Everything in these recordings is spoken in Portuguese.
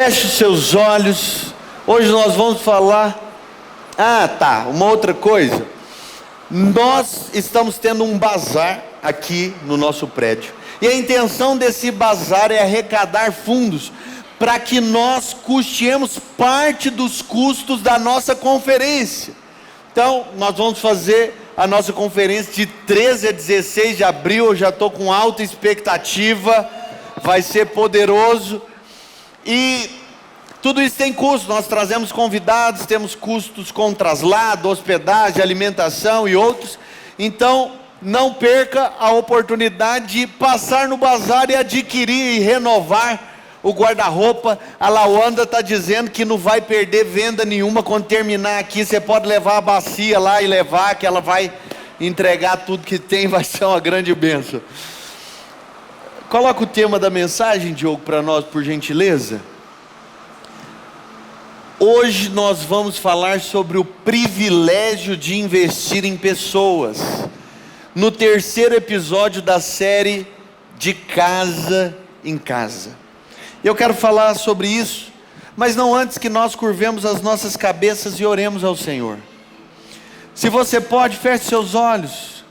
Feche os seus olhos. Hoje nós vamos falar. Uma outra coisa. Nós estamos tendo um bazar aqui no nosso prédio. E a intenção desse bazar é arrecadar fundos para que nós custeemos parte dos custos da nossa conferência. Então, nós vamos fazer a nossa conferência de 13 a 16 de abril. Eu já estou com alta expectativa. Vai ser poderoso. E tudo isso tem custo. Nós trazemos convidados, temos custos com traslado, hospedagem, alimentação e outros. Então, não perca a oportunidade de passar no bazar e adquirir e renovar o guarda-roupa. A Lawanda está dizendo que não vai perder venda nenhuma quando terminar aqui. Você pode levar a bacia lá e levar, que ela vai entregar tudo que tem, vai ser uma grande bênção. Coloca o tema da mensagem, Diogo, para nós, por gentileza. Hoje nós vamos falar sobre o privilégio de investir em pessoas. No terceiro episódio da série De Casa em Casa. Eu quero falar sobre isso, mas não antes que nós curvemos as nossas cabeças e oremos ao Senhor. Se você pode, feche seus olhos,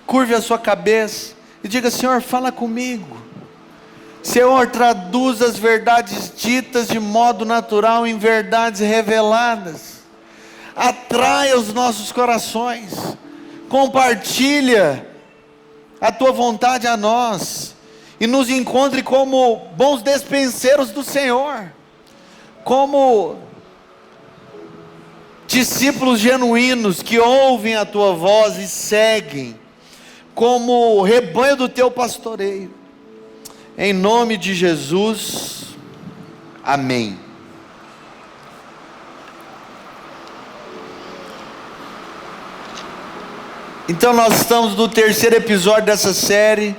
curve a sua cabeça e diga: Senhor, fala comigo. Senhor, traduz as verdades ditas de modo natural em verdades reveladas. Atrai os nossos corações. Compartilha a tua vontade a nós. E nos encontre como bons despenseiros do Senhor. Como discípulos genuínos que ouvem a tua voz e seguem. Como rebanho do teu pastoreio. Em nome de Jesus, amém. Então nós estamos no terceiro episódio dessa série,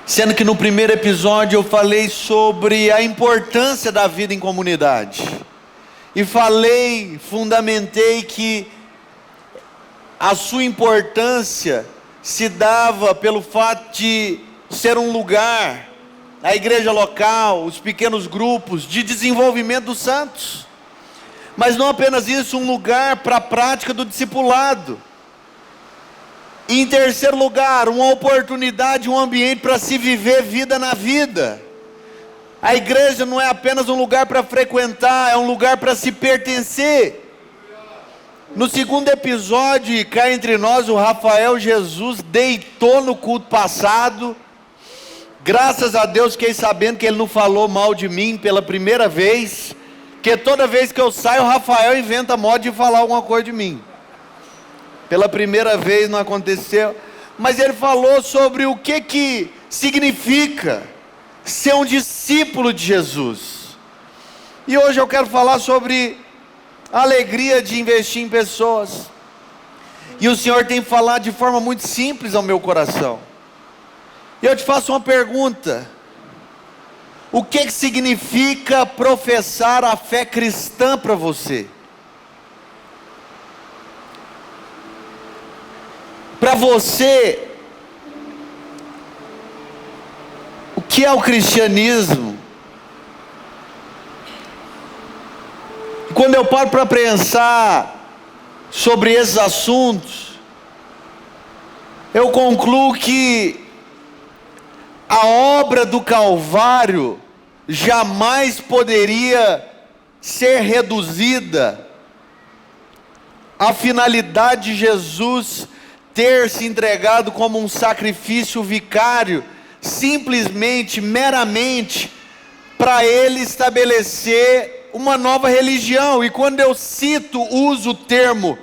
sendo que no primeiro episódio eu falei sobre a importância da vida em comunidade, e fundamentei que a sua importância se dava pelo fato de ser um lugar, a igreja local, os pequenos grupos de desenvolvimento dos santos, mas não apenas isso, um lugar para a prática do discipulado. E em terceiro lugar, uma oportunidade, um ambiente para se viver vida na vida. A igreja não é apenas um lugar para frequentar, é um lugar para se pertencer. No segundo episódio, e cá entre nós, o Rafael Jesus deitou no culto passado. Graças a Deus fiquei sabendo que ele não falou mal de mim pela primeira vez, porque toda vez que eu saio, o Rafael inventa modo de falar alguma coisa de mim. Pela primeira vez não aconteceu, mas ele falou sobre o que significa ser um discípulo de Jesus. E hoje eu quero falar sobre a alegria de investir em pessoas. E o Senhor tem falado de forma muito simples ao meu coração. E eu te faço uma pergunta: o que significa professar a fé cristã para você? Para você, o que é o cristianismo? Quando eu paro para pensar sobre esses assuntos, eu concluo que a obra do Calvário jamais poderia ser reduzida à finalidade de Jesus ter se entregado como um sacrifício vicário, simplesmente, meramente, para ele estabelecer uma nova religião. E quando eu uso o termo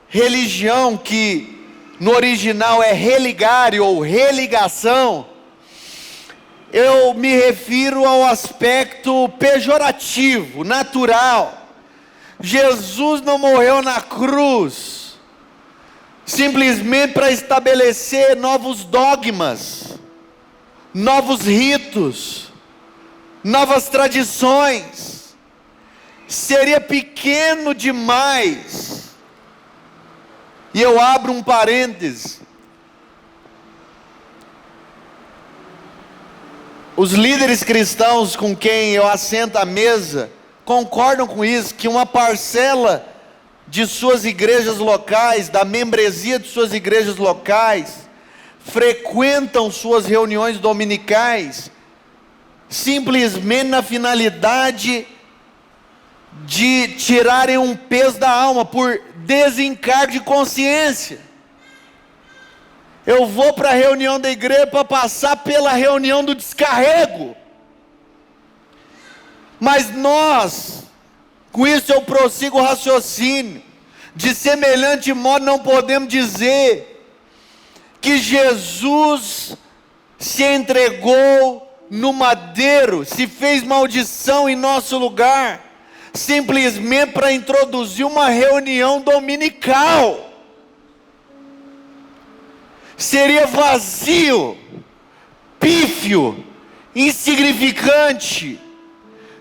religião, que no original é religário ou religação, eu me refiro ao aspecto pejorativo, natural. Jesus não morreu na cruz simplesmente para estabelecer novos dogmas, novos ritos, novas tradições. Seria pequeno demais. E eu abro um parêntese. Os líderes cristãos com quem eu assento à mesa concordam com isso, que uma parcela de suas igrejas locais, da membresia de suas igrejas locais, frequentam suas reuniões dominicais simplesmente na finalidade de tirarem um peso da alma, por desencargo de consciência. Eu vou para a reunião da igreja para passar pela reunião do descarrego. Mas nós, com isso eu prossigo o raciocínio, de semelhante modo não podemos dizer que Jesus se entregou no madeiro, se fez maldição em nosso lugar, simplesmente para introduzir uma reunião dominical. Seria vazio, pífio, insignificante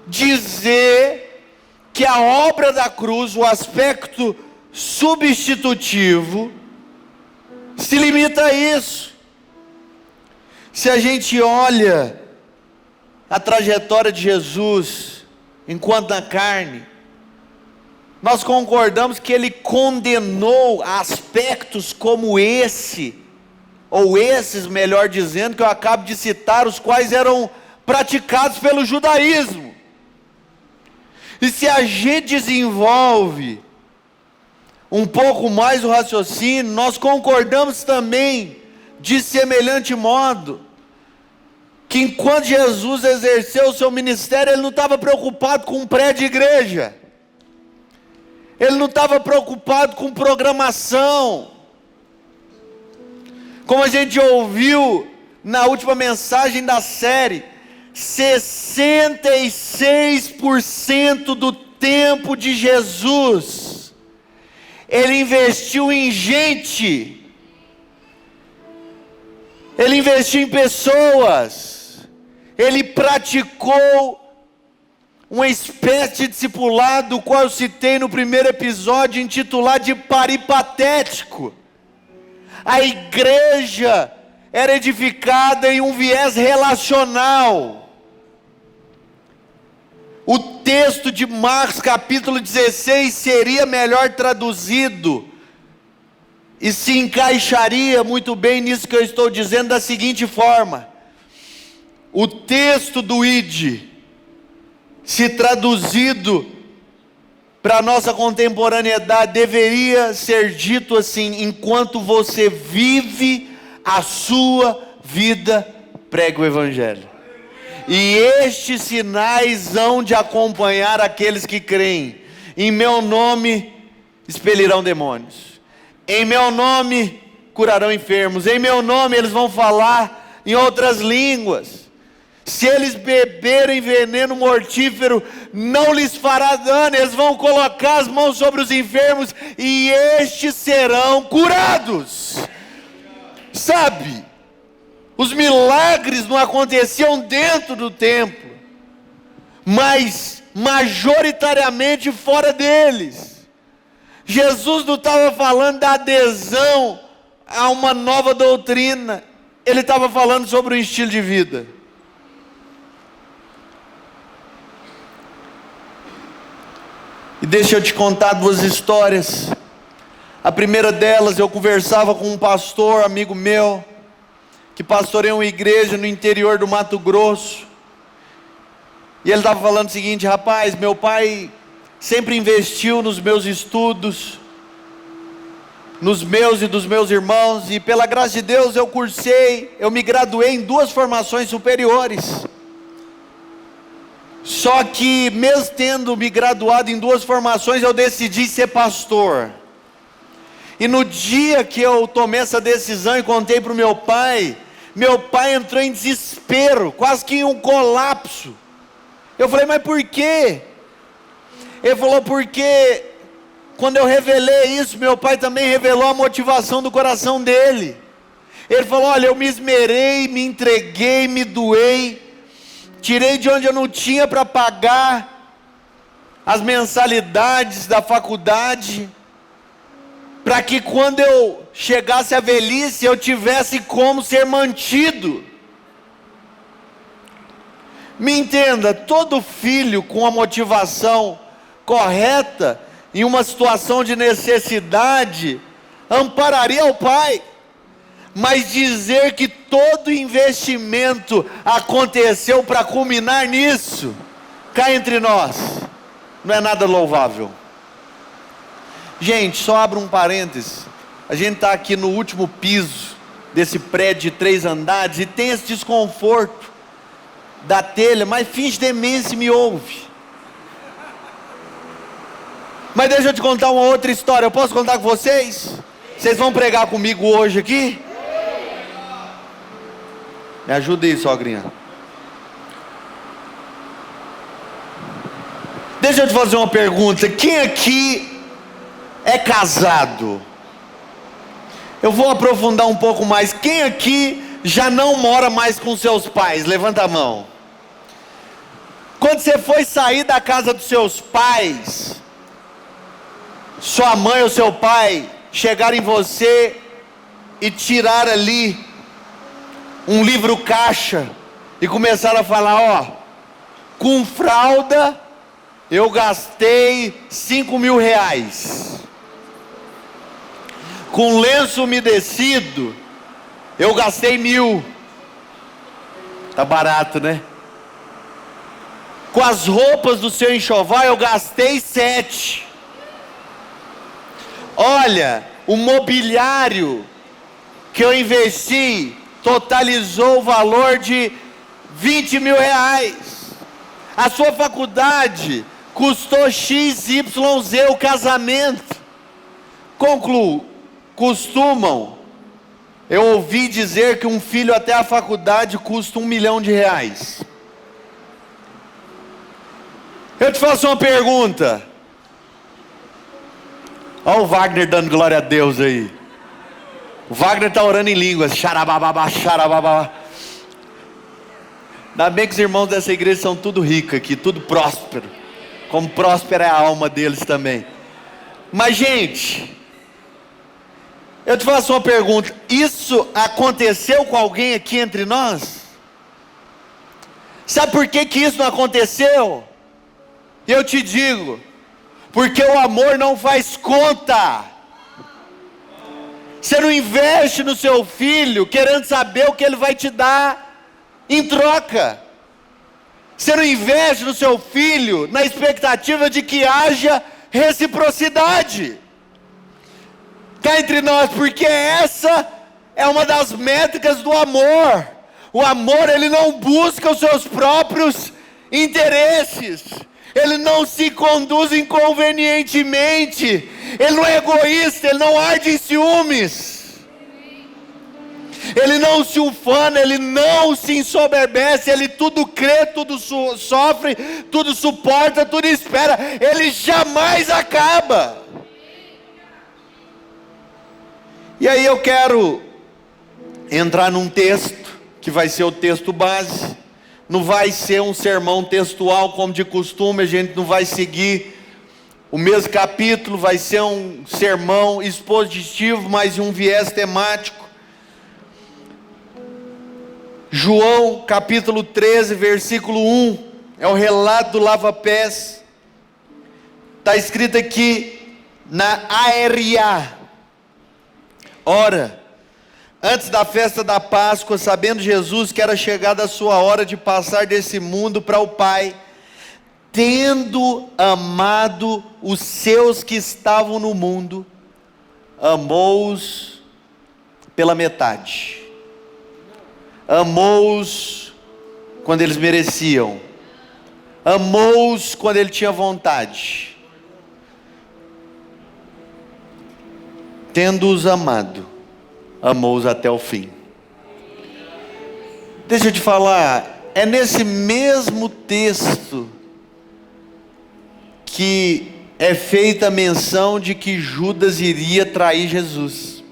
dizer que a obra da cruz, o aspecto substitutivo, se limita a isso. Se a gente olha a trajetória de Jesus enquanto na carne, nós concordamos que ele condenou aspectos como esse, ou esses, melhor dizendo, que eu acabo de citar, os quais eram praticados pelo judaísmo. E se a gente desenvolve um pouco mais o raciocínio, nós concordamos também, de semelhante modo, que enquanto Jesus exerceu o seu ministério, ele não estava preocupado com um prédio de igreja, ele não estava preocupado com programação, como a gente ouviu na última mensagem da série. 66% do tempo de Jesus ele investiu em gente, ele investiu em pessoas, ele praticou uma espécie de discipulado, o qual eu citei no primeiro episódio, intitulado de Paripatético. A igreja era edificada em um viés relacional. O texto de Marcos capítulo 16 seria melhor traduzido e se encaixaria muito bem nisso que eu estou dizendo da seguinte forma: o texto do ID, se traduzido para a nossa contemporaneidade, deveria ser dito assim: enquanto você vive a sua vida, pregue o evangelho. E estes sinais hão de acompanhar aqueles que creem. Em meu nome expelirão demônios, em meu nome curarão enfermos, em meu nome eles vão falar em outras línguas. Se eles beberem veneno mortífero, não lhes fará dano. Eles vão colocar as mãos sobre os enfermos e estes serão curados. Sabe, os milagres não aconteciam dentro do templo, mas majoritariamente fora deles. Jesus não estava falando da adesão a uma nova doutrina, ele estava falando sobre um estilo de vida. E deixa eu te contar duas histórias. A primeira delas, eu conversava com um pastor, amigo meu, que pastoreia uma igreja no interior do Mato Grosso. E ele estava falando o seguinte: rapaz, meu pai sempre investiu nos meus estudos, nos meus e dos meus irmãos, e pela graça de Deus eu me graduei em 2 formações superiores. Só que mesmo tendo me graduado em 2 formações, eu decidi ser pastor. E no dia que eu tomei essa decisão e contei para o meu pai entrou em desespero, quase que em um colapso. Eu falei: mas por quê? Ele falou: porque quando eu revelei isso, meu pai também revelou a motivação do coração dele. Ele falou: olha, eu me esmerei, me entreguei, me doei, tirei de onde eu não tinha para pagar as mensalidades da faculdade, para que quando eu chegasse à velhice, eu tivesse como ser mantido. Me entenda, todo filho com a motivação correta, em uma situação de necessidade, ampararia o pai. Mas dizer que todo investimento aconteceu para culminar nisso, cá entre nós, não é nada louvável. Gente, só abro um parênteses. A gente está aqui no último piso desse prédio de 3 andares e tem esse desconforto da telha, mas finge demência e me ouve. Mas deixa eu te contar uma outra história. Eu posso contar com vocês? Vocês vão pregar comigo hoje aqui? Me ajuda aí, sogrinha. Deixa eu te fazer uma pergunta. Quem aqui é casado? Eu vou aprofundar um pouco mais. Quem aqui já não mora mais com seus pais? Levanta a mão. Quando você foi sair da casa dos seus pais, sua mãe ou seu pai chegaram em você e tiraram ali um livro caixa e começaram a falar: ó, com fralda eu gastei 5.000 reais, com lenço umedecido eu gastei 1.000, tá barato, né? Com as roupas do seu enxoval eu gastei 7. Olha, o mobiliário que eu investi totalizou o valor de 20.000 reais. A sua faculdade custou XYZ o casamento. Concluo, eu ouvi dizer que um filho até a faculdade custa 1 milhão de reais. Eu te faço uma pergunta. Olha o Wagner dando glória a Deus aí. O Wagner está orando em línguas. Xarabababa, xarabababa. Ainda bem que os irmãos dessa igreja são tudo ricos aqui, tudo próspero. Como próspera é a alma deles também. Mas gente, eu te faço uma pergunta. Isso aconteceu com alguém aqui entre nós? Sabe por que isso não aconteceu? Eu te digo, porque o amor não faz conta. Você não investe no seu filho querendo saber o que ele vai te dar em troca. Você não investe no seu filho na expectativa de que haja reciprocidade. Cá entre nós, porque essa é uma das métricas do amor. O amor, ele não busca os seus próprios interesses. Ele não se conduz inconvenientemente. Ele não é egoísta, ele não arde em ciúmes. Ele não se ufana, ele não se ensoberbece, ele tudo crê, tudo sofre, tudo suporta, tudo espera. Ele jamais acaba. E aí eu quero entrar num texto, que vai ser o texto base. Não vai ser um sermão textual como de costume, a gente não vai seguir o mesmo capítulo, vai ser um sermão expositivo, mas em um viés temático. João capítulo 13, versículo 1, é o relato do lava-pés. Está escrito aqui na ARA. Ora, antes da festa da Páscoa, sabendo Jesus que era chegada a sua hora de passar desse mundo para o Pai, tendo amado os seus que estavam no mundo, amou-os pela metade. Amou-os quando eles mereciam. Amou-os quando ele tinha vontade. Tendo-os amado, amou-os até o fim. Deixa eu te falar, é nesse mesmo texto que é feita a menção de que Judas iria trair Jesus.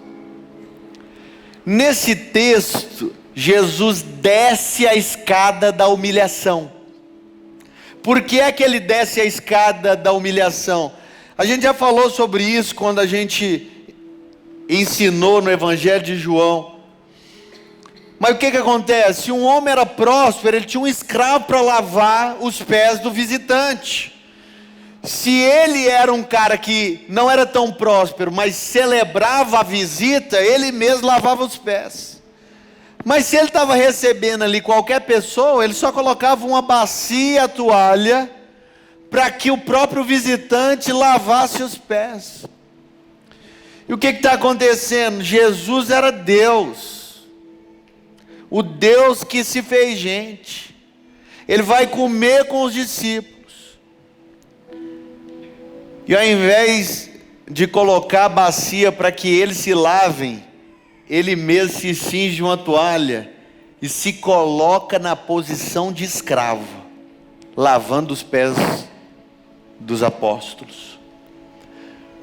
Nesse texto, Jesus desce a escada da humilhação. Por que é que ele desce a escada da humilhação? A gente já falou sobre isso quando a gente ensinou no Evangelho de João. Mas o que acontece? Se um homem era próspero, ele tinha um escravo para lavar os pés do visitante. Se ele era um cara que não era tão próspero, mas celebrava a visita, ele mesmo lavava os pés. Mas se ele estava recebendo ali qualquer pessoa, ele só colocava uma bacia e a toalha, para que o próprio visitante lavasse os pés. E o que está acontecendo? Jesus era Deus, o Deus que se fez gente. Ele vai comer com os discípulos, e ao invés de colocar a bacia para que eles se lavem, ele mesmo se cinge uma toalha e se coloca na posição de escravo, lavando os pés dos apóstolos.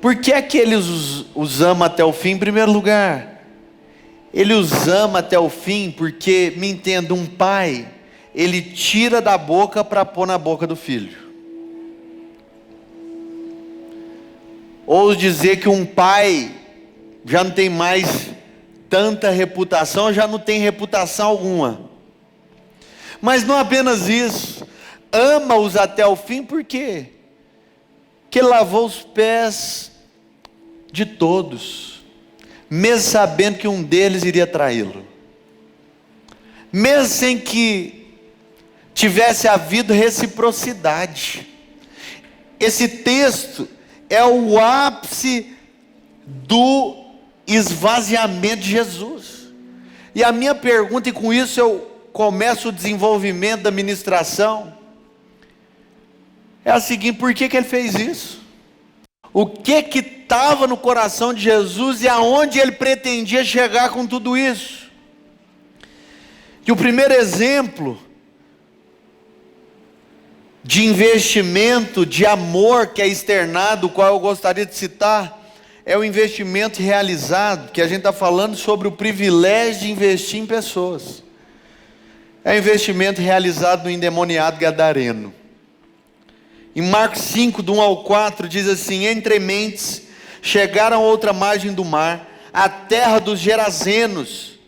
Por que é que ele os ama até o fim? Em primeiro lugar, ele os ama até o fim porque, me entenda, um pai, ele tira da boca para pôr na boca do filho. Ouso dizer que um pai já não tem mais tanta reputação, já não tem reputação alguma. Mas não apenas isso, ama-os até o fim, por quê? Que lavou os pés de todos, mesmo sabendo que um deles iria traí-lo, mesmo sem que tivesse havido reciprocidade. Esse texto é o ápice do esvaziamento de Jesus. E a minha pergunta, e com isso eu começo o desenvolvimento da ministração, é a seguinte: por que ele fez isso? O que estava no coração de Jesus e aonde ele pretendia chegar com tudo isso? E o primeiro exemplo de investimento, de amor que é externado, o qual eu gostaria de citar, é o investimento realizado, que a gente está falando sobre o privilégio de investir em pessoas. É o investimento realizado no endemoniado gadareno. Em Marcos 5, do 1 ao 4, diz assim: entre mentes, chegaram a outra margem do mar, a terra dos Gerazenos.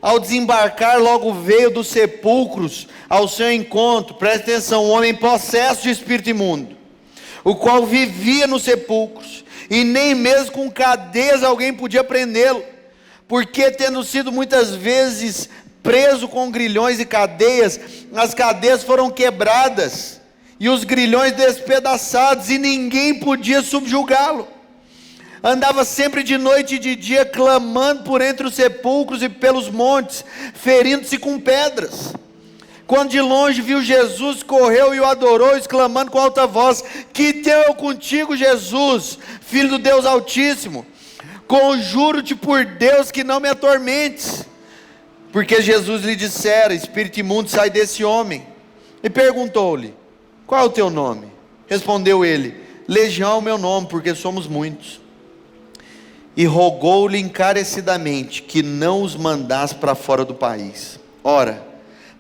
Ao desembarcar, logo veio dos sepulcros ao seu encontro, presta atenção, um homem possesso de espírito imundo, o qual vivia nos sepulcros, e nem mesmo com cadeias alguém podia prendê-lo, porque tendo sido muitas vezes preso com grilhões e cadeias, as cadeias foram quebradas, e os grilhões despedaçados, e ninguém podia subjugá-lo. Andava sempre de noite e de dia, clamando por entre os sepulcros e pelos montes, ferindo-se com pedras. Quando de longe viu Jesus, correu e o adorou, exclamando com alta voz: que tenho eu contigo, Jesus, Filho do Deus Altíssimo? Conjuro-te por Deus que não me atormentes. Porque Jesus lhe dissera: espírito imundo, sai desse homem. E perguntou-lhe: qual é o teu nome? Respondeu ele: Legião é o meu nome, porque somos muitos. E rogou-lhe encarecidamente que não os mandasse para fora do país. Ora,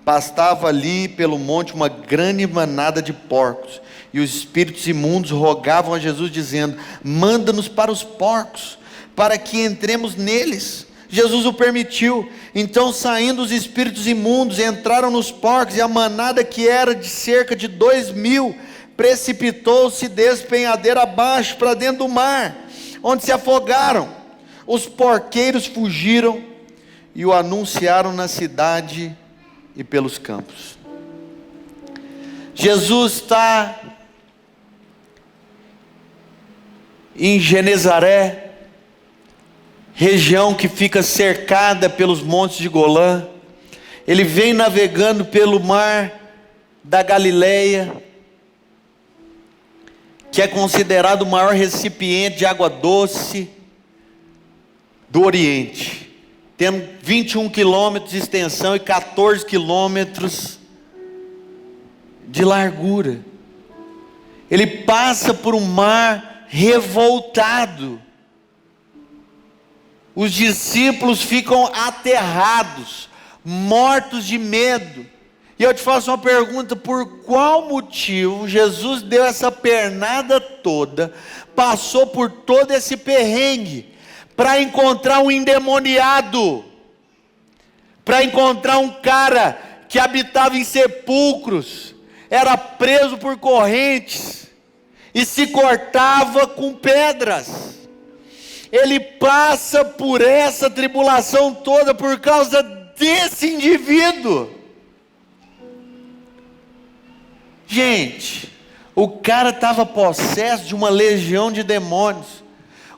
pastava ali pelo monte uma grande manada de porcos, e os espíritos imundos rogavam a Jesus dizendo: manda-nos para os porcos, para que entremos neles. Jesus o permitiu. Então, saindo os espíritos imundos, entraram nos porcos, e a manada, que era de cerca de 2.000, precipitou-se despenhadeira abaixo para dentro do mar, onde se afogaram. Os porqueiros fugiram e o anunciaram na cidade e pelos campos. Jesus está em Genezaré, região que fica cercada pelos montes de Golã. Ele vem navegando pelo mar da Galileia, que é considerado o maior recipiente de água doce do Oriente, tendo 21 quilômetros de extensão e 14 quilômetros de largura. Ele passa por um mar revoltado. Os discípulos ficam aterrados, mortos de medo. E eu te faço uma pergunta: por qual motivo Jesus deu essa pernada toda, passou por todo esse perrengue, para encontrar um endemoniado? para encontrar um cara que habitava em sepulcros, era preso por correntes e se cortava com pedras. Ele passa por essa tribulação toda por causa desse indivíduo. Gente, o cara estava possesso de uma legião de demônios.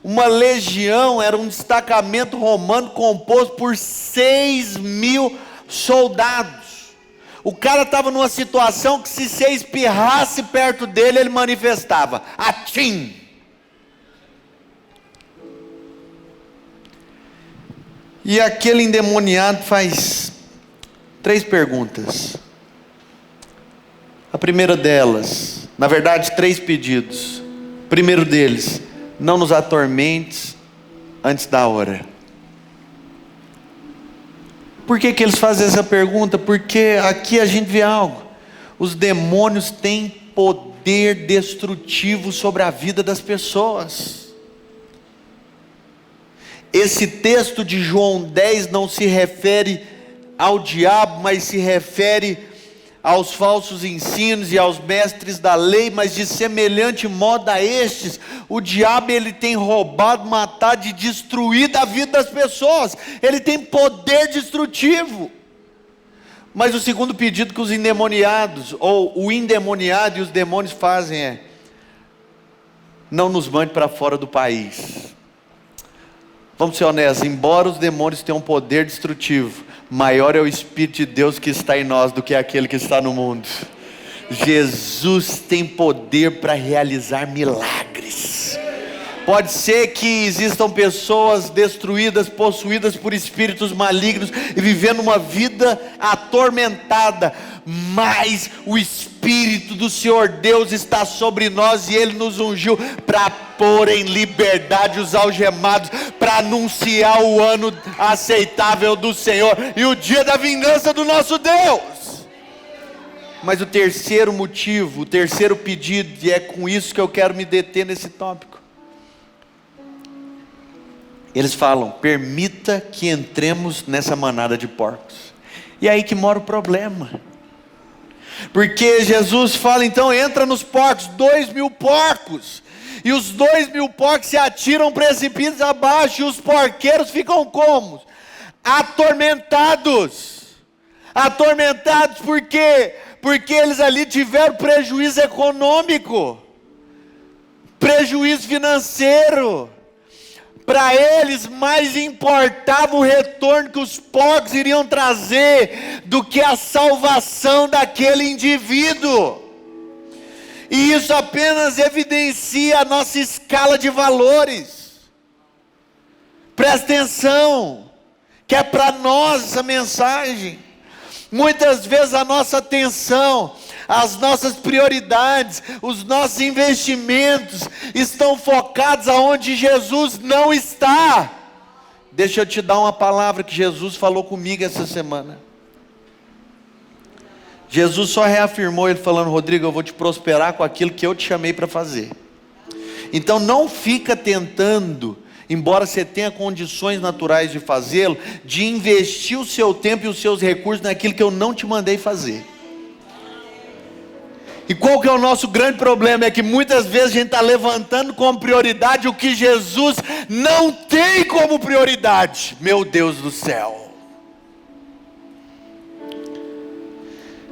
Uma legião era um destacamento romano composto por 6.000 soldados. O cara estava numa situação que se você espirrasse perto dele, ele manifestava. Atim! E aquele endemoniado faz 3 perguntas. A primeira delas, na verdade 3 pedidos. O primeiro deles: não nos atormentes antes da hora. Por que eles fazem essa pergunta? Porque aqui a gente vê algo. Os demônios têm poder destrutivo sobre a vida das pessoas. Esse texto de João 10 não se refere ao diabo, mas se refere aos falsos ensinos e aos mestres da lei. Mas de semelhante modo a estes, o diabo ele tem roubado, matado e destruído a vida das pessoas. Ele tem poder destrutivo. Mas o segundo pedido que os endemoniados, ou o endemoniado e os demônios fazem é: não nos mande para fora do país. Vamos ser honestos, embora os demônios tenham um poder destrutivo, maior é o Espírito de Deus que está em nós do que aquele que está no mundo. Jesus tem poder para realizar milagres. Pode ser que existam pessoas destruídas, possuídas por espíritos malignos e vivendo uma vida atormentada, mas o Espírito do Senhor Deus está sobre nós e Ele nos ungiu para pôr em liberdade os algemados, para anunciar o ano aceitável do Senhor e o dia da vingança do nosso Deus. Mas o terceiro motivo, o terceiro pedido, e é com isso que eu quero me deter nesse tópico. Eles falam: permita que entremos nessa manada de porcos. E é aí que mora o problema. Porque Jesus fala: então entra nos porcos, 2.000 porcos. E os 2.000 porcos se atiram precipícios abaixo. E os porqueiros ficam como? Atormentados. Atormentados por quê? Porque eles ali tiveram prejuízo econômico, prejuízo financeiro. Para eles mais importava o retorno que os porcos iriam trazer do que a salvação daquele indivíduo. E isso apenas evidencia a nossa escala de valores. Presta atenção, que é para nós essa mensagem. Muitas vezes a nossa atenção, as nossas prioridades, os nossos investimentos estão focados aonde Jesus não está. Deixa eu te dar uma palavra que Jesus falou comigo essa semana. Jesus só reafirmou, ele falando: Rodrigo, eu vou te prosperar com aquilo que eu te chamei para fazer. Então não fica tentando, embora você tenha condições naturais de fazê-lo, de investir o seu tempo e os seus recursos naquilo que eu não te mandei fazer. E qual que é o nosso grande problema? É que muitas vezes a gente está levantando como prioridade o que Jesus não tem como prioridade. Meu Deus do céu.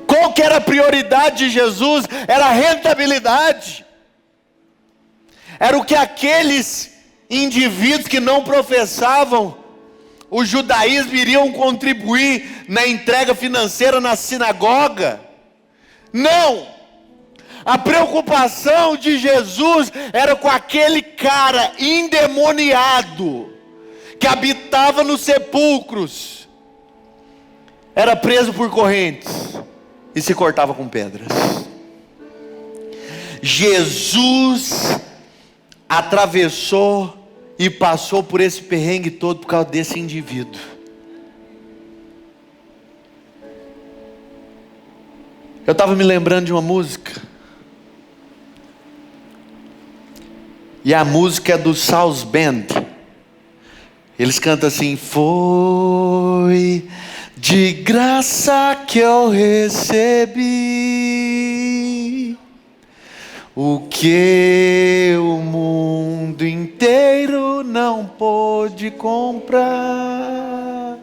Qual que era a prioridade de Jesus? Era a rentabilidade. Era o que aqueles indivíduos que não professavam o judaísmo iriam contribuir na entrega financeira na sinagoga. Não! A preocupação de Jesus era com aquele cara endemoniado, que habitava nos sepulcros, era preso por correntes e se cortava com pedras. Jesus atravessou e passou por esse perrengue todo por causa desse indivíduo. Eu estava me lembrando de uma música, e a música é do South Band. Eles cantam assim: foi de graça que eu recebi, o que o mundo inteiro não pôde comprar.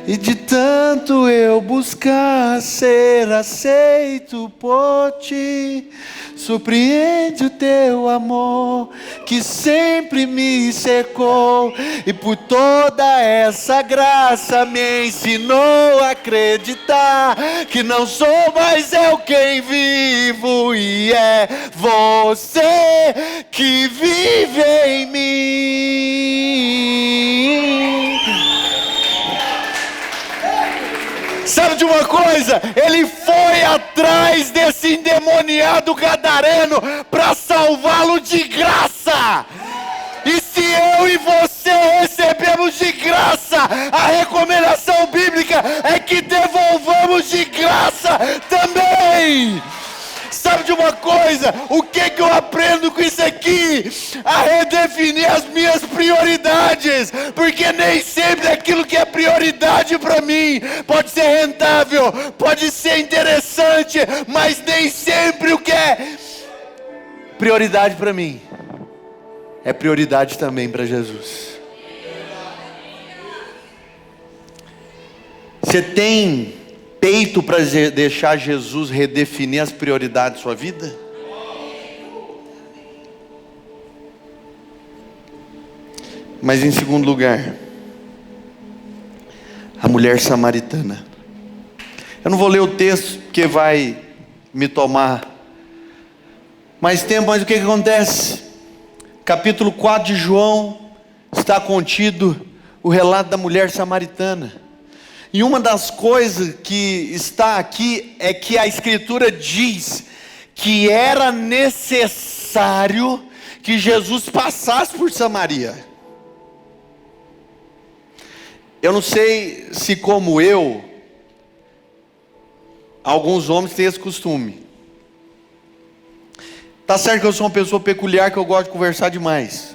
E de tanto eu buscar ser aceito por ti, surpreende o teu amor que sempre me cercou, e por toda essa graça me ensinou a acreditar que não sou mais eu quem vivo, e é você que vive em mim. Sabe de uma coisa? Ele foi atrás desse endemoniado gadareno para salvá-lo de graça. E se eu e você recebemos de graça, a recomendação bíblica é que devolvamos de graça também. Sabe de uma coisa? O que eu aprendo com isso aqui? A redefinir as minhas prioridades. Porque nem sempre aquilo que é prioridade para mim pode ser rentável, pode ser interessante, mas nem sempre o que é prioridade para mim é prioridade também para Jesus. Você tem peito para deixar Jesus redefinir as prioridades da sua vida? Mas em segundo lugar, a mulher samaritana. Eu não vou ler o texto porque vai me tomar mais tempo, mas o que acontece? Capítulo 4 de João está contido o relato da mulher samaritana. E uma das coisas que está aqui é que a Escritura diz que era necessário que Jesus passasse por Samaria. Eu não sei se, como eu, alguns homens têm esse costume. Tá certo que eu sou uma pessoa peculiar, que eu gosto de conversar demais.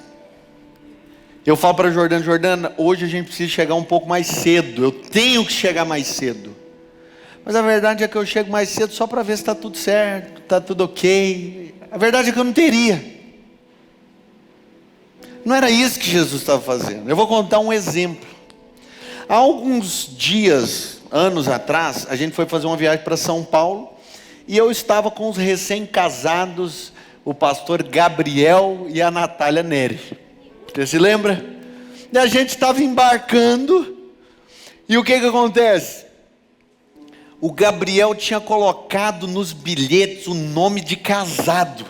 Eu falo para Jordana: Jordana, hoje a gente precisa chegar um pouco mais cedo. Eu tenho que chegar mais cedo. Mas a verdade é que eu chego mais cedo só para ver se está tudo certo, está tudo ok. A verdade é que eu não teria. Não era isso que Jesus estava fazendo. Eu vou contar um exemplo. Há alguns dias, anos atrás, a gente foi fazer uma viagem para São Paulo. E eu estava com os recém-casados, o pastor Gabriel e a Natália Neri. Você se lembra? E a gente estava embarcando. E o que acontece? O Gabriel tinha colocado nos bilhetes o nome de casado.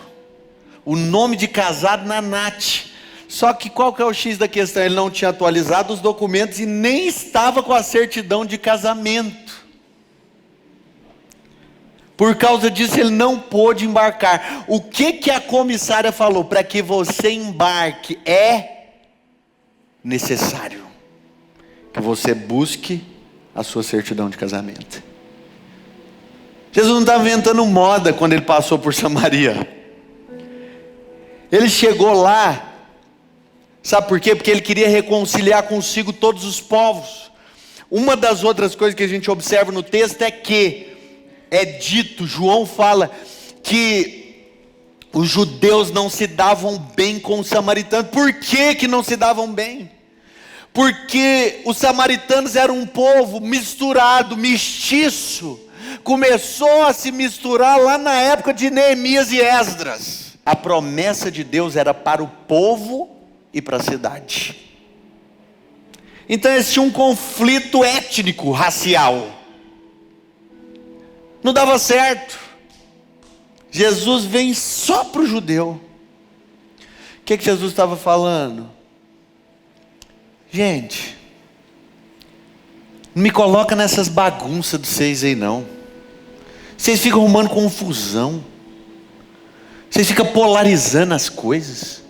O nome de casado na Nath. Só que qual que é o X da questão? Ele não tinha atualizado os documentos e nem estava com a certidão de casamento. Por causa disso ele não pôde embarcar. O que a comissária falou? Para que você embarque é necessário que você busque a sua certidão de casamento. Jesus não estava inventando moda quando ele passou por Samaria. Ele chegou lá, sabe por quê? Porque ele queria reconciliar consigo todos os povos. Uma das outras coisas que a gente observa no texto é que é dito, João fala que os judeus não se davam bem com os samaritanos. Por que não se davam bem? Porque os samaritanos eram um povo misturado, mestiço. Começou a se misturar lá na época de Neemias e Esdras. A promessa de Deus era para o povo e para a cidade. Então existia um conflito étnico, racial. Não dava certo. Jesus vem só para o judeu. O que Jesus estava falando? Gente, não me coloca nessas bagunças de vocês aí não. Vocês ficam arrumando confusão. Vocês ficam polarizando as coisas.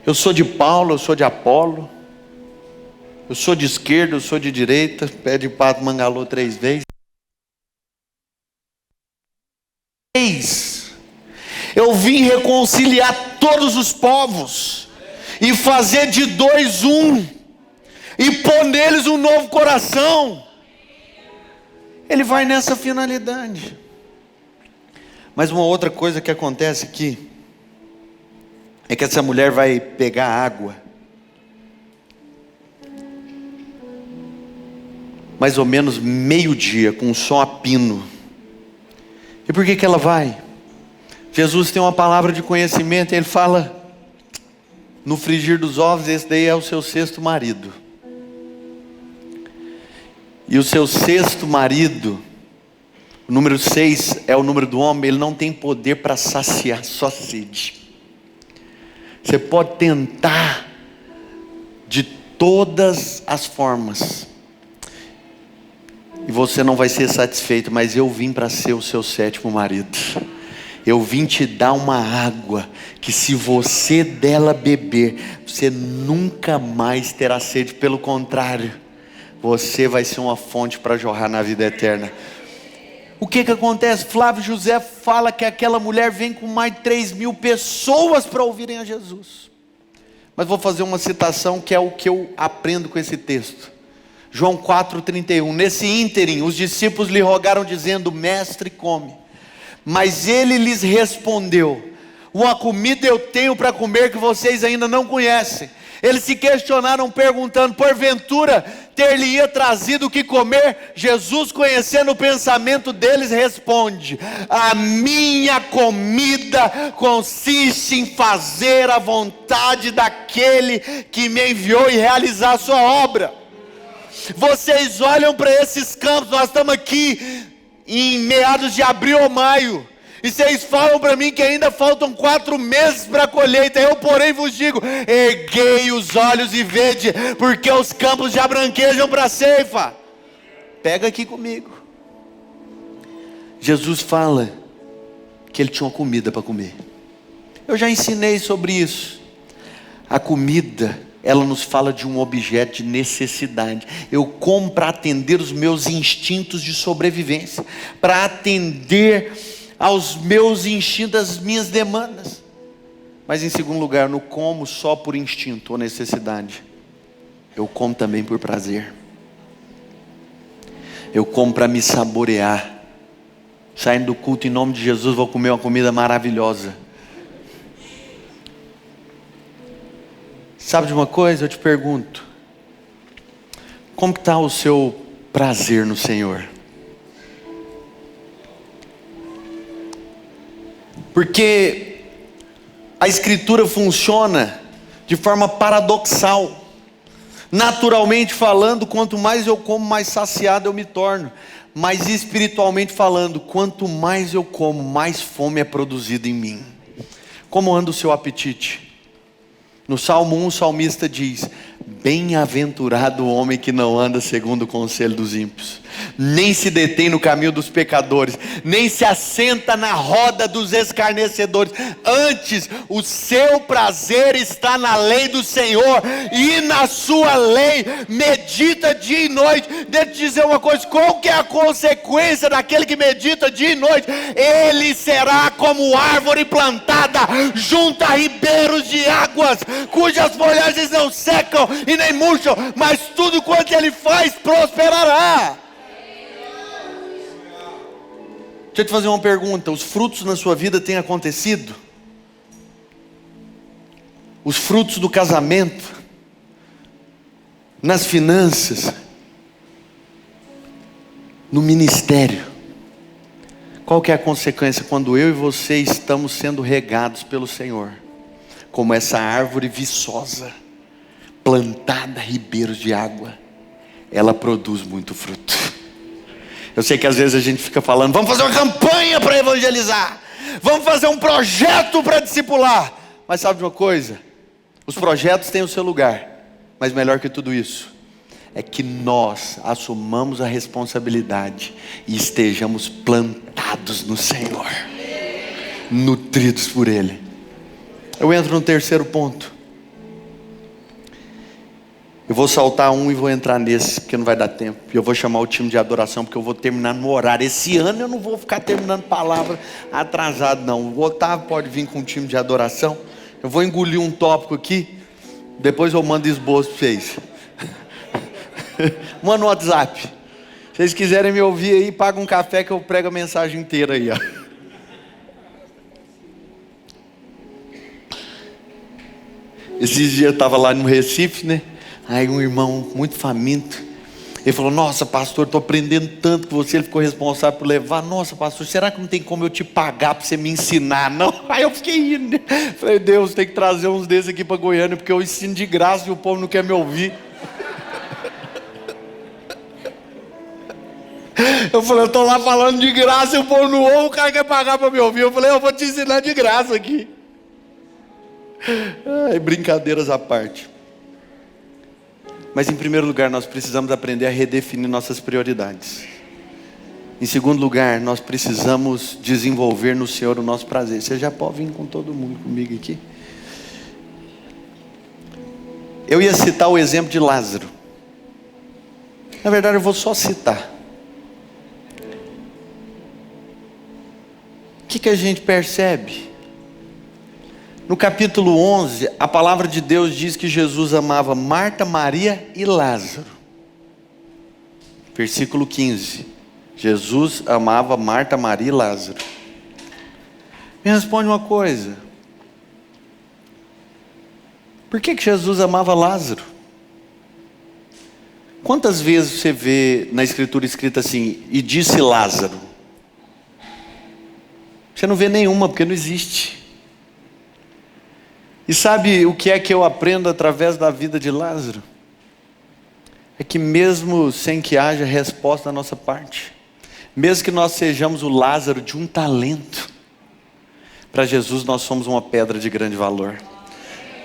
Eu sou de Paulo, eu sou de Apolo. Eu sou de esquerda, eu sou de direita. Pé de pato, mangalô 3 vezes. Eu vim reconciliar todos os povos e fazer de 2 um. e pôr neles um novo coração. Ele vai nessa finalidade. Mas uma outra coisa que acontece aqui é que essa mulher vai pegar água mais ou menos meio-dia, com o sol a pino. E por que ela vai? Jesus tem uma palavra de conhecimento, e ele fala: no frigir dos ovos, esse daí é o seu sexto marido. E o seu sexto marido, o número 6 é o número do homem, ele não tem poder para saciar só sede. Você pode tentar de todas as formas, e você não vai ser satisfeito. Mas eu vim para ser o seu sétimo marido. Eu vim te dar uma água que, se você dela beber, você nunca mais terá sede. Pelo contrário, você vai ser uma fonte para jorrar na vida eterna. O que acontece? Flávio José fala que aquela mulher vem com mais de 3.000 pessoas para ouvirem a Jesus. Mas vou fazer uma citação que é o que eu aprendo com esse texto. João 4,31. Nesse ínterim, os discípulos lhe rogaram dizendo: mestre, come. Mas ele lhes respondeu: uma comida eu tenho para comer que vocês ainda não conhecem. Eles se questionaram perguntando: porventura ter-lhe-ia trazido o que comer? Jesus, conhecendo o pensamento deles, responde: a minha comida consiste em fazer a vontade daquele que me enviou e realizar a sua obra. Vocês olham para esses campos, nós estamos aqui em meados de abril ou maio, e vocês falam para mim que ainda faltam 4 meses para a colheita. Eu, porém, vos digo: erguei os olhos e vede, porque os campos já branquejam para a ceifa. Pega aqui comigo. Jesus fala que ele tinha uma comida para comer. Eu já ensinei sobre isso. A comida, ela nos fala de um objeto de necessidade. Eu como para atender os meus instintos de sobrevivência, para atender aos meus instintos, às minhas demandas. Mas em segundo lugar, eu não como só por instinto ou necessidade. Eu como também por prazer. Eu como para me saborear. Saindo do culto, em nome de Jesus, vou comer uma comida maravilhosa. Sabe de uma coisa? Eu te pergunto: como está o seu prazer no Senhor? Porque a Escritura funciona de forma paradoxal. Naturalmente falando, quanto mais eu como, mais saciado eu me torno. Mas espiritualmente falando, quanto mais eu como, mais fome é produzida em mim. Como anda o seu apetite? No Salmo 1, o salmista diz: bem-aventurado o homem que não anda segundo o conselho dos ímpios, nem se detém no caminho dos pecadores, nem se assenta na roda dos escarnecedores. Antes, o seu prazer está na lei do Senhor, e na sua lei medita dia e noite. Deixa eu te dizer uma coisa: qual que é a consequência daquele que medita dia e noite? Ele será como árvore plantada junto a ribeiros de águas, cujas folhagens não secam e nem murcham, mas tudo quanto ele faz prosperará. Deixa eu te fazer uma pergunta: os frutos na sua vida têm acontecido? Os frutos do casamento, nas finanças, no ministério. Qual que é a consequência quando eu e você estamos sendo regados pelo Senhor? Como essa árvore viçosa, plantada a ribeiros de água, ela produz muito fruto. Eu sei que às vezes a gente fica falando: vamos fazer uma campanha para evangelizar, vamos fazer um projeto para discipular. Mas sabe de uma coisa? Os projetos têm o seu lugar, mas melhor que tudo isso é que nós assumamos a responsabilidade e estejamos plantados no Senhor, nutridos por Ele. Eu entro no terceiro ponto. Eu vou saltar um e vou entrar nesse, porque não vai dar tempo. E eu vou chamar o time de adoração, porque eu vou terminar no horário. Esse ano eu não vou ficar terminando palavra atrasado, não. O Otávio pode vir com o time de adoração. Eu vou engolir um tópico aqui, depois eu mando esboço para vocês. Manda no WhatsApp. Se vocês quiserem me ouvir aí, paga um café que eu prego a mensagem inteira aí, ó. Esses dias eu estava lá no Recife, né? Aí um irmão muito faminto, ele falou: nossa pastor, estou aprendendo tanto com você. Ele ficou responsável por levar. Nossa pastor, será que não tem como eu te pagar para você me ensinar, não? Aí eu fiquei indo, né? Falei: Deus, tem que trazer uns desses aqui para Goiânia, porque eu ensino de graça e o povo não quer me ouvir. Eu falei: eu estou lá falando de graça e o povo não ouve, o cara quer pagar para me ouvir. Eu falei: eu vou te ensinar de graça aqui. Ai, brincadeiras à parte. Mas em primeiro lugar, nós precisamos aprender a redefinir nossas prioridades. Em segundo lugar, nós precisamos desenvolver no Senhor o nosso prazer. Você já pode vir com todo mundo comigo aqui? Eu ia citar o exemplo de Lázaro. Na verdade, eu vou só citar. O que a gente percebe? No capítulo 11, a palavra de Deus diz que Jesus amava Marta, Maria e Lázaro. Versículo 15. Jesus amava Marta, Maria e Lázaro. Me responde uma coisa. Por que Jesus amava Lázaro? Quantas vezes você vê na escritura escrita assim: e disse Lázaro? Você não vê nenhuma, porque não existe. E sabe o que é que eu aprendo através da vida de Lázaro? É que mesmo sem que haja resposta da nossa parte, mesmo que nós sejamos o Lázaro de um talento, para Jesus nós somos uma pedra de grande valor.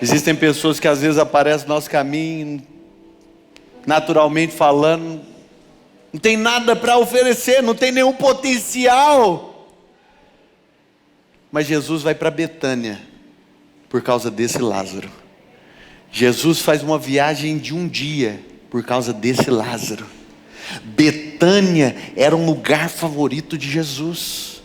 Existem pessoas que às vezes aparecem no nosso caminho, naturalmente falando, não tem nada para oferecer, não tem nenhum potencial, mas Jesus vai para Betânia por causa desse Lázaro. Jesus faz uma viagem de um dia por causa desse Lázaro. Betânia era um lugar favorito de Jesus.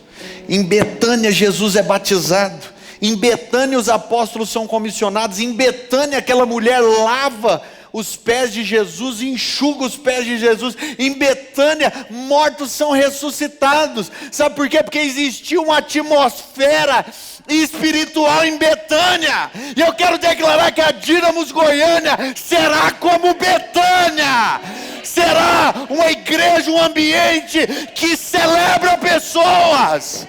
Em Betânia Jesus é batizado. Em Betânia os apóstolos são comissionados. Em Betânia aquela mulher lava os pés de Jesus, enxuga os pés de Jesus. Em Betânia, mortos são ressuscitados. Sabe por quê? Porque existia uma atmosfera espiritual em Betânia. E eu quero declarar que a Dínamos Goiânia será como Betânia. Será uma igreja, um ambiente que celebra pessoas,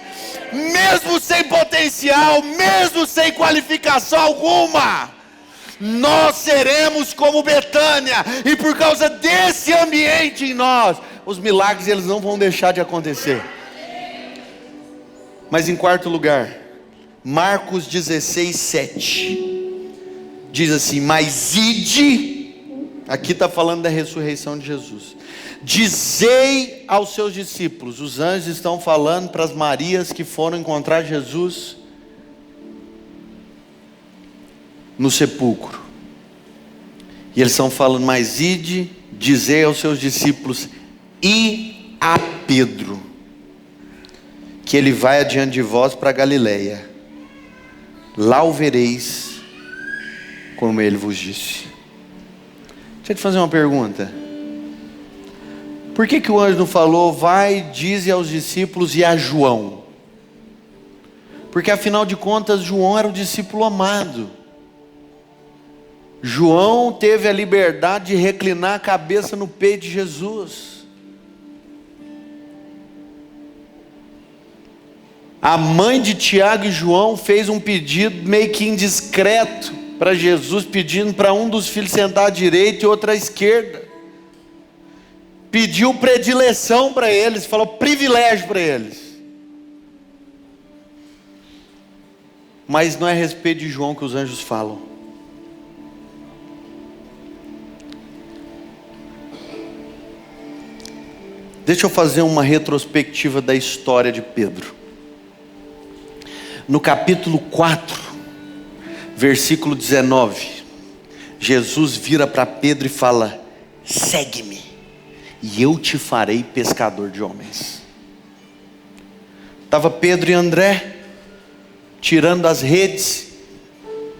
mesmo sem potencial, mesmo sem qualificação alguma. Nós seremos como Betânia, e por causa desse ambiente em nós, os milagres eles não vão deixar de acontecer. Mas em quarto lugar, Marcos 16, 7 diz assim: mas ide, aqui está falando da ressurreição de Jesus, dizei aos seus discípulos. Os anjos estão falando para as Marias que foram encontrar Jesus no sepulcro, e eles estão falando: mas ide, dizei aos seus discípulos e a Pedro, que ele vai adiante de vós para Galiléia, lá o vereis, como ele vos disse. Deixa eu te fazer uma pergunta. Por que o anjo não falou: vai, dize aos discípulos e a João? Porque afinal de contas João era o discípulo amado. João teve a liberdade de reclinar a cabeça no peito de Jesus. A mãe de Tiago e João fez um pedido meio que indiscreto para Jesus, pedindo para um dos filhos sentar à direita e outro à esquerda. Pediu predileção para eles, falou privilégio para eles. Mas não é a respeito de João que os anjos falam. Deixa eu fazer uma retrospectiva da história de Pedro. No capítulo 4, versículo 19, Jesus vira para Pedro e fala: segue-me, e eu te farei pescador de homens. Estava Pedro e André tirando as redes,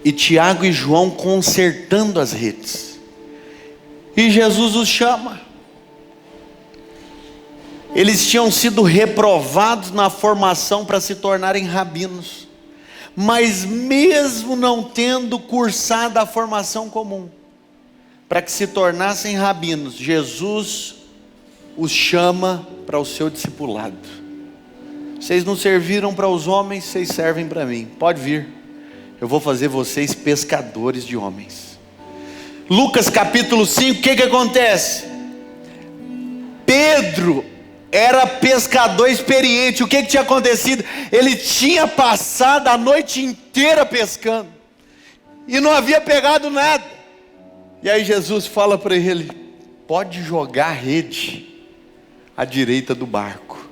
e Tiago e João consertando as redes. E Jesus os chama. Eles tinham sido reprovados na formação para se tornarem rabinos, mas mesmo não tendo cursado a formação comum, para que se tornassem rabinos, Jesus os chama para o seu discipulado. Vocês não serviram para os homens, vocês servem para mim. Pode vir, eu vou fazer vocês pescadores de homens. Lucas capítulo 5, o que acontece? Pedro era pescador experiente. O que tinha acontecido? Ele tinha passado a noite inteira pescando e não havia pegado nada. E aí Jesus fala para ele: pode jogar a rede à direita do barco.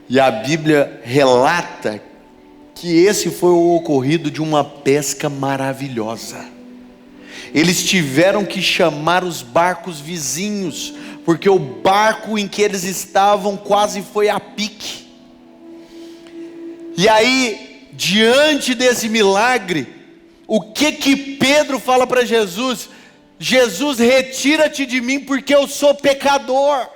E a Bíblia relata que esse foi o ocorrido de uma pesca maravilhosa. Eles tiveram que chamar os barcos vizinhos, porque o barco em que eles estavam quase foi a pique. E aí, diante desse milagre, o que Pedro fala para Jesus? Jesus, retira-te de mim, porque eu sou pecador.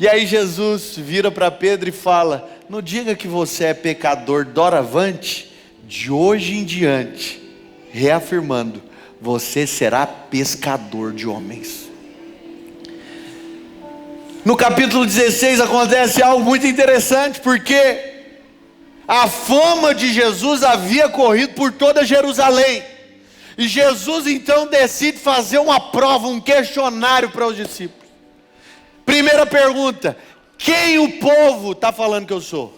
E aí Jesus vira para Pedro e fala: não diga que você é pecador, doravante, de hoje em diante, reafirmando, você será pescador de homens. No capítulo 16 acontece algo muito interessante, porque a fama de Jesus havia corrido por toda Jerusalém, e Jesus então decide fazer uma prova, um questionário para os discípulos. Primeira pergunta: quem o povo está falando que eu sou?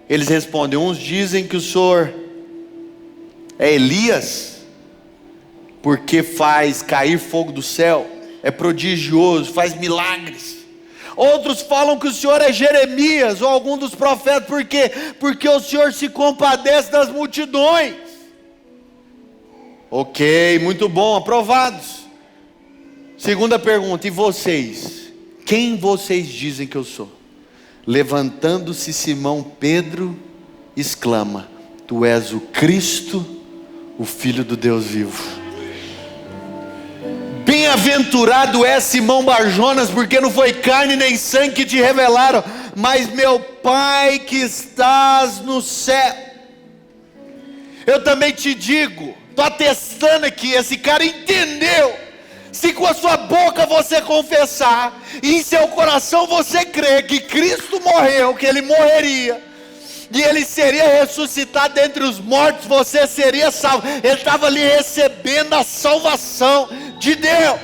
Eles respondem: uns dizem que o Senhor é Elias, porque faz cair fogo do céu, é prodigioso, faz milagres. Outros falam que o Senhor é Jeremias ou algum dos profetas. Por quê? Porque o Senhor se compadece das multidões. Ok, muito bom, aprovados. Segunda pergunta: e vocês? Quem vocês dizem que eu sou? Levantando-se Simão Pedro, exclama: tu és o Cristo, o Filho do Deus vivo. Bem-aventurado é Simão Barjonas, porque não foi carne nem sangue que te revelaram, mas meu Pai que estás no céu. Eu também te digo, estou atestando aqui, esse cara entendeu. Se com a sua boca você confessar, e em seu coração você crer que Cristo morreu, que Ele morreria, e Ele seria ressuscitado dentre os mortos, você seria salvo. Ele estava ali recebendo a salvação de Deus.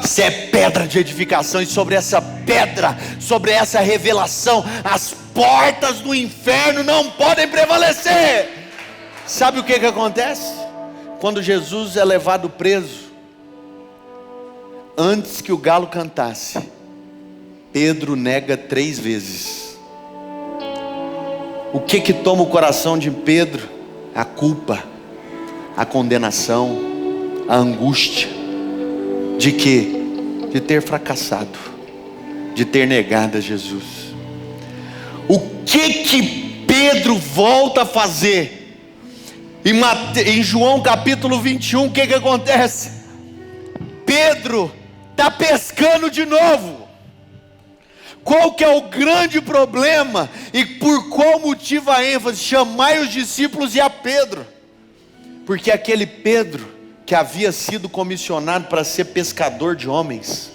Você é pedra de edificação, e sobre essa pedra, sobre essa revelação, as portas do inferno não podem prevalecer. Sabe o que acontece? Quando Jesus é levado preso, antes que o galo cantasse, Pedro nega 3 vezes. O que toma o coração de Pedro? A culpa, a condenação, a angústia. De quê? De ter fracassado, de ter negado a Jesus. O que Pedro volta a fazer? Em João capítulo 21, o que acontece? Pedro está pescando de novo. Qual que é o grande problema? E por qual motivo a ênfase? Chamai os discípulos e a Pedro. Porque aquele Pedro, que havia sido comissionado para ser pescador de homens,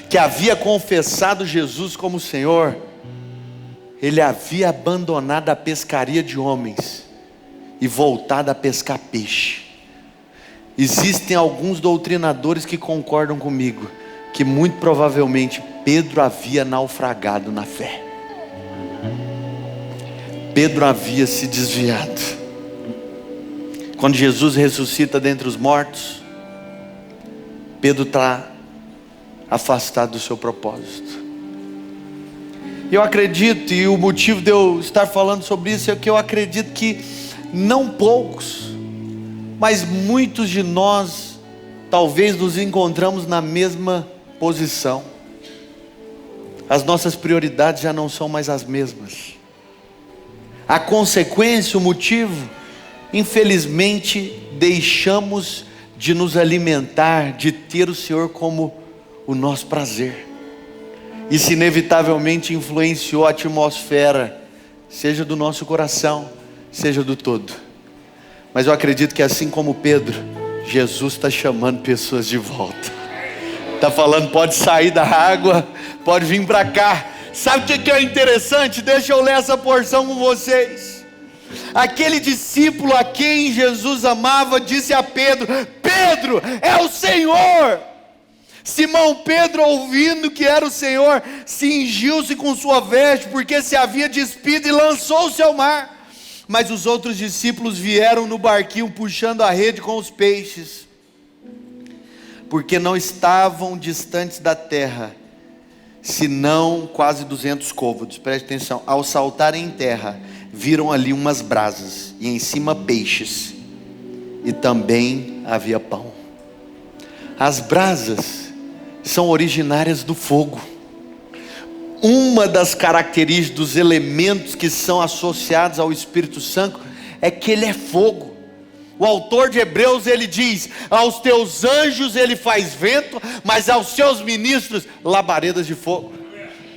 que havia confessado Jesus como Senhor, ele havia abandonado a pescaria de homens e voltado a pescar peixe. Existem alguns doutrinadores que concordam comigo, que muito provavelmente Pedro havia naufragado na fé. Pedro havia se desviado. Quando Jesus ressuscita dentre os mortos, Pedro está afastado do seu propósito. Eu acredito, e o motivo de eu estar falando sobre isso é que eu acredito que não poucos, mas muitos de nós talvez nos encontramos na mesma posição. As nossas prioridades já não são mais as mesmas. A consequência, o motivo Infelizmente, deixamos de nos alimentar, de ter o Senhor como o nosso prazer. Isso inevitavelmente influenciou a atmosfera, seja do nosso coração, seja do todo. Mas eu acredito que assim como Pedro, Jesus está chamando pessoas de volta. Está falando, pode sair da água, pode vir para cá. Sabe o que é interessante? Deixa eu ler essa porção com vocês. Aquele discípulo a quem Jesus amava disse a Pedro: Pedro, é o Senhor. Simão Pedro, ouvindo que era o Senhor, cingiu-se com sua veste, porque se havia despido, e lançou-se ao mar. Mas os outros discípulos vieram no barquinho puxando a rede com os peixes, porque não estavam distantes da terra, senão quase 200 côvados. Preste atenção. Ao saltarem em terra, viram ali umas brasas, e em cima peixes, e também havia pão. As brasas são originárias do fogo. Uma das características dos elementos que são associados ao Espírito Santo é que ele é fogo. O autor de Hebreus, ele diz: aos teus anjos ele faz vento, mas aos seus ministros labaredas de fogo.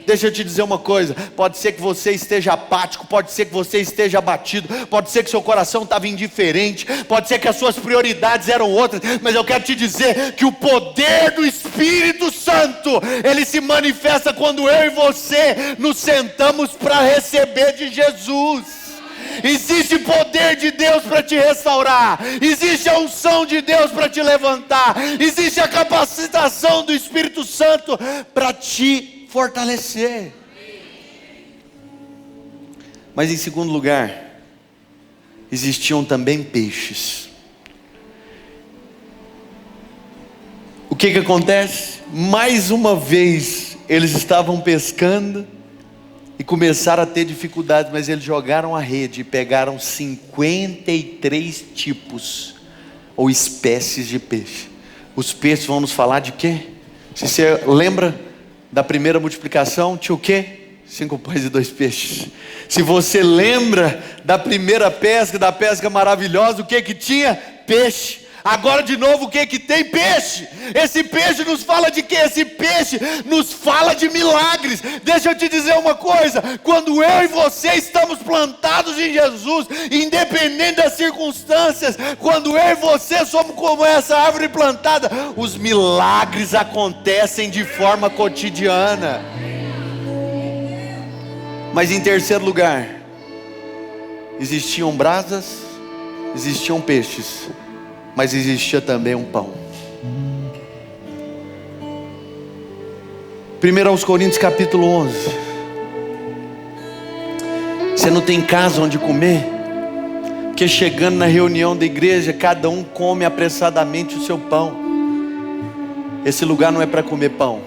Deixa eu te dizer uma coisa, pode ser que você esteja apático, pode ser que você esteja abatido, pode ser que seu coração estava indiferente, pode ser que as suas prioridades eram outras, mas eu quero te dizer que o poder do Espírito Santo, ele se manifesta quando eu e você nos sentamos para receber de Jesus. Existe poder de Deus para te restaurar, existe a unção de Deus para te levantar, existe a capacitação do Espírito Santo para te fortalecer. Mas em segundo lugar, existiam também peixes. O que acontece? Mais uma vez eles estavam pescando e começaram a ter dificuldades, mas eles jogaram a rede e pegaram 53 tipos ou espécies de peixe. Os peixes vão nos falar de quê? Se você lembra da primeira multiplicação, tinha o quê? 5 pães e 2 peixes. Se você lembra da primeira pesca, da pesca maravilhosa, o que que tinha? Peixe. Agora de novo, o que que tem? Peixe. Esse peixe nos fala de quê? Esse peixe nos fala de milagres. Deixa eu te dizer uma coisa, quando eu e você estamos plantados em Jesus, independente das circunstâncias, quando eu e você somos como essa árvore plantada, os milagres acontecem de forma cotidiana. Mas em terceiro lugar, existiam brasas, existiam peixes, mas existia também um pão. 1 Coríntios capítulo 11. Você não tem casa onde comer? Porque chegando na reunião da igreja, cada um come apressadamente o seu pão. Esse lugar não é para comer pão,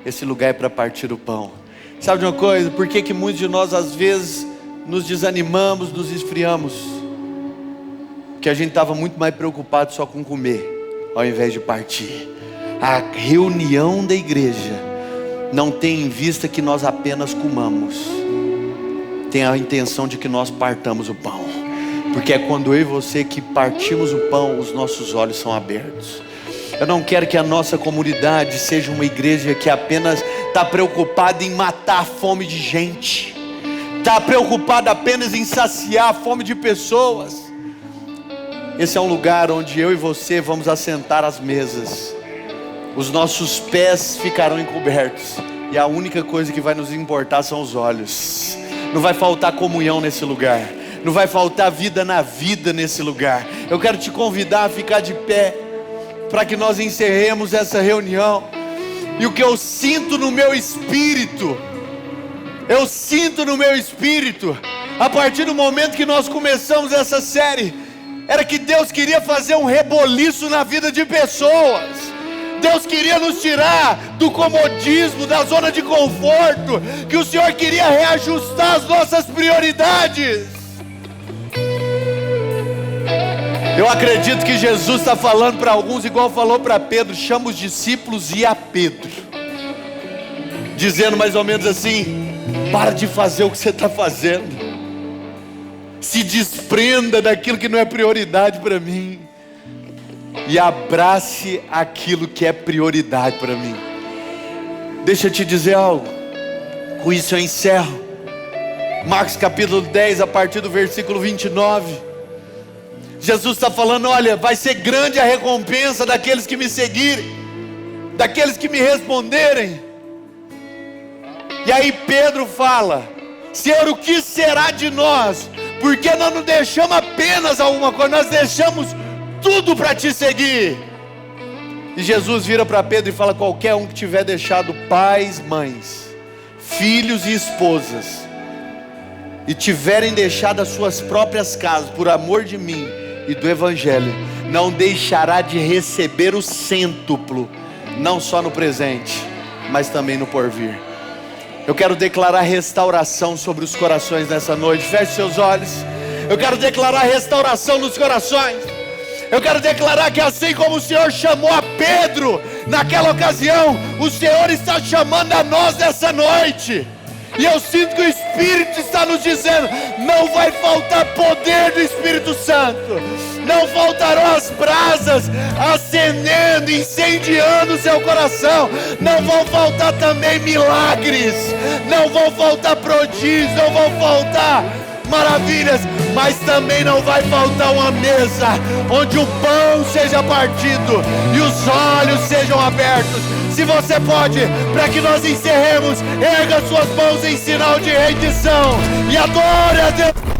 esse lugar é para partir o pão. Sabe de uma coisa? Por que muitos de nós às vezes nos desanimamos, nos esfriamos? Que a gente estava muito mais preocupado só com comer, ao invés de partir. A reunião da igreja não tem em vista que nós apenas comamos, tem a intenção de que nós partamos o pão, porque é quando eu e você que partimos o pão, os nossos olhos são abertos. Eu não quero que a nossa comunidade seja uma igreja que apenas está preocupada em matar a fome de gente, está preocupada apenas em saciar a fome de pessoas. Esse é um lugar onde eu e você vamos assentar as mesas, os nossos pés ficarão encobertos, e a única coisa que vai nos importar são os olhos. Não vai faltar comunhão nesse lugar, não vai faltar vida na vida nesse lugar. Eu quero te convidar a ficar de pé, para que nós encerremos essa reunião. E o que eu sinto no meu espírito, a partir do momento que nós começamos essa série, era que Deus queria fazer um reboliço na vida de pessoas. Deus queria nos tirar do comodismo, da zona de conforto, que o Senhor queria reajustar as nossas prioridades. Eu acredito que Jesus está falando para alguns, igual falou para Pedro: chama os discípulos e a Pedro, dizendo mais ou menos assim: para de fazer o que você está fazendo. Se desprenda daquilo que não é prioridade para mim e abrace aquilo que é prioridade para mim. Deixa eu te dizer algo, com isso eu encerro. Marcos capítulo 10, a partir do versículo 29. Jesus está falando: olha, vai ser grande a recompensa daqueles que me seguirem, daqueles que me responderem. E aí Pedro fala: Senhor, o que será de nós? Porque nós não deixamos apenas alguma coisa, nós deixamos tudo para te seguir. E Jesus vira para Pedro e fala: qualquer um que tiver deixado pais, mães, filhos e esposas, e tiverem deixado as suas próprias casas por amor de mim e do Evangelho, não deixará de receber o cêntuplo, não só no presente, mas também no porvir. Eu quero declarar restauração sobre os corações nessa noite. Feche seus olhos. Eu quero declarar restauração nos corações. Eu quero declarar que assim como o Senhor chamou a Pedro naquela ocasião, o Senhor está chamando a nós nessa noite. E eu sinto que o Espírito está nos dizendo: não vai faltar poder do Espírito Santo, não faltarão as brasas acendendo, incendiando o seu coração, não vão faltar também milagres, não vão faltar prodígios, não vão faltar maravilhas, mas também não vai faltar uma mesa onde o pão seja partido e os olhos sejam abertos. Se você pode, para que nós encerremos, erga suas mãos em sinal de rendição e adore a Deus.